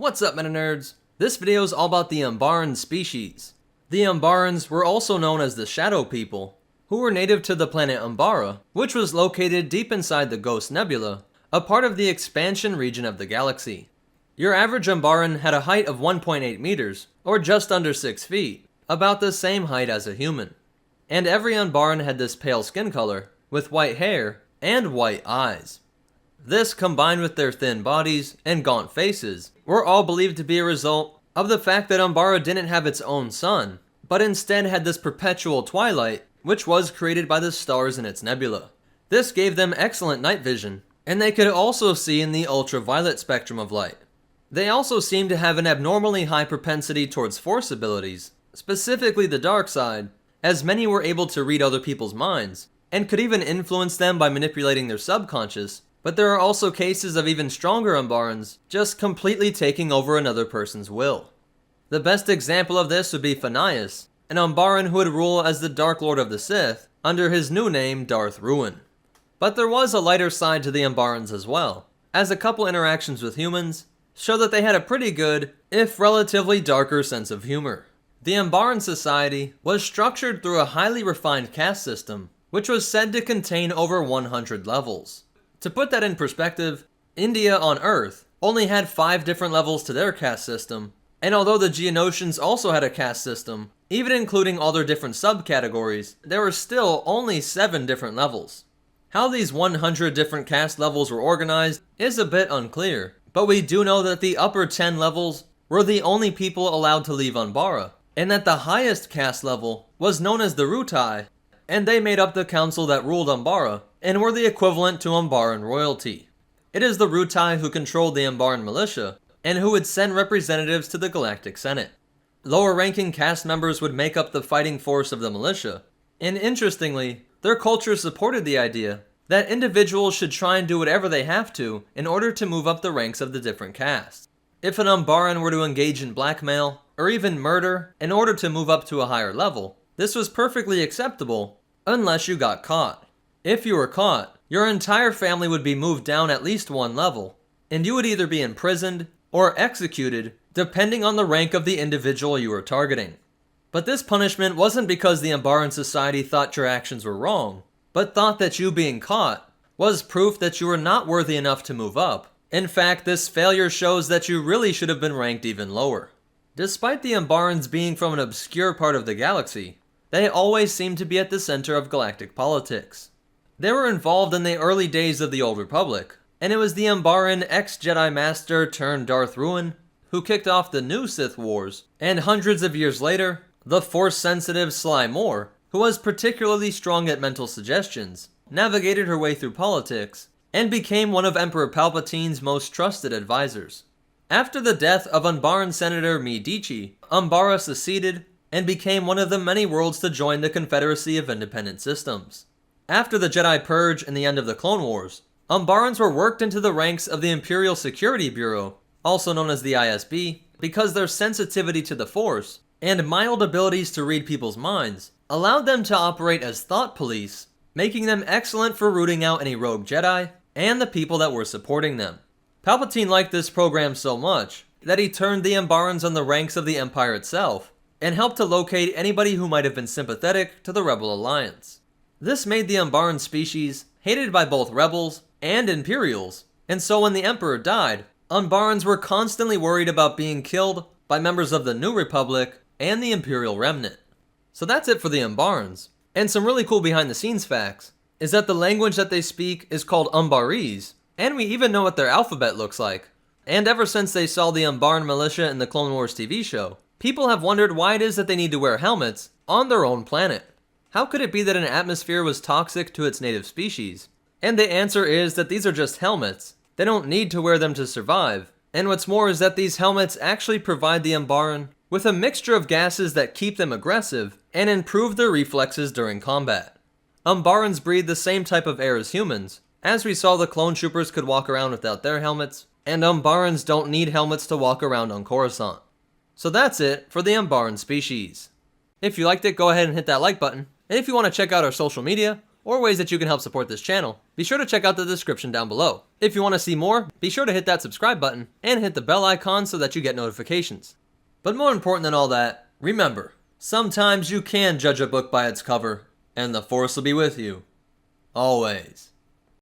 What's up, Meta Nerds? This video is all about the Umbaran species. The Umbarans were also known as the Shadow People, who were native to the planet Umbara, which was located deep inside the Ghost Nebula, a part of the expansion region of the galaxy. Your average Umbaran had a height of 1.8 meters, or just under 6 feet, about the same height as a human. And every Umbaran had this pale skin color, with white hair and white eyes. This, combined with their thin bodies and gaunt faces, were all believed to be a result of the fact that Umbara didn't have its own sun, but instead had this perpetual twilight, which was created by the stars in its nebula. This gave them excellent night vision, and they could also see in the ultraviolet spectrum of light. They also seemed to have an abnormally high propensity towards force abilities, specifically the dark side, as many were able to read other people's minds, and could even influence them by manipulating their subconscious. But there are also cases of even stronger Umbarans just completely taking over another person's will. The best example of this would be Fernandez, an Umbaran who would rule as the Dark Lord of the Sith under his new name Darth Ruin. But there was a lighter side to the Umbarans as well, as a couple interactions with humans show that they had a pretty good, if relatively darker sense of humor. The Umbaran society was structured through a highly refined caste system, which was said to contain over 100 levels. To put that in perspective, India on Earth only had 5 different levels to their caste system, and although the Geonosians also had a caste system, even including all their different subcategories, there were still only 7 different levels. How these 100 different caste levels were organized is a bit unclear, but we do know that the upper 10 levels were the only people allowed to leave Umbara, and that the highest caste level was known as the Rutai, and they made up the council that ruled Umbara, and were the equivalent to Umbaran royalty. It is the Rutai who controlled the Umbaran militia, and who would send representatives to the Galactic Senate. Lower-ranking caste members would make up the fighting force of the militia, and interestingly, their culture supported the idea that individuals should try and do whatever they have to in order to move up the ranks of the different castes. If an Umbaran were to engage in blackmail, or even murder, in order to move up to a higher level, this was perfectly acceptable, unless you got caught. If you were caught, your entire family would be moved down at least 1 level, and you would either be imprisoned or executed, depending on the rank of the individual you were targeting. But this punishment wasn't because the Umbaran society thought your actions were wrong, but thought that you being caught was proof that you were not worthy enough to move up. In fact, this failure shows that you really should have been ranked even lower. Despite the Umbarans being from an obscure part of the galaxy, they always seemed to be at the center of galactic politics. They were involved in the early days of the Old Republic, and it was the Umbaran ex-Jedi Master turned Darth Ruin who kicked off the new Sith Wars, and hundreds of years later, the Force-sensitive Sly Moore, who was particularly strong at mental suggestions, navigated her way through politics, and became one of Emperor Palpatine's most trusted advisors. After the death of Umbaran Senator Mee Deechi, Umbara seceded and became one of the many worlds to join the Confederacy of Independent Systems. After the Jedi Purge and the end of the Clone Wars, Umbarans were worked into the ranks of the Imperial Security Bureau, also known as the ISB, because their sensitivity to the Force and mild abilities to read people's minds allowed them to operate as thought police, making them excellent for rooting out any rogue Jedi and the people that were supporting them. Palpatine liked this program so much that he turned the Umbarans on the ranks of the Empire itself and helped to locate anybody who might have been sympathetic to the Rebel Alliance. This made the Umbaran species hated by both rebels and Imperials, and so when the Emperor died, Umbarans were constantly worried about being killed by members of the New Republic and the Imperial Remnant. So that's it for the Umbarans. And some really cool behind the scenes facts is that the language that they speak is called Umbarese, and we even know what their alphabet looks like. And ever since they saw the Umbaran militia in the Clone Wars TV show, people have wondered why it is that they need to wear helmets on their own planet. How could it be that an atmosphere was toxic to its native species? And the answer is that these are just helmets. They don't need to wear them to survive. And what's more is that these helmets actually provide the Umbaran with a mixture of gases that keep them aggressive and improve their reflexes during combat. Umbarans breathe the same type of air as humans, as we saw the clone troopers could walk around without their helmets, and Umbarans don't need helmets to walk around on Coruscant. So that's it for the Umbaran species. If you liked it, go ahead and hit that like button. And if you want to check out our social media, or ways that you can help support this channel, be sure to check out the description down below. If you want to see more, be sure to hit that subscribe button and hit the bell icon so that you get notifications. But more important than all that, remember, sometimes you can judge a book by its cover, and the Force will be with you. Always.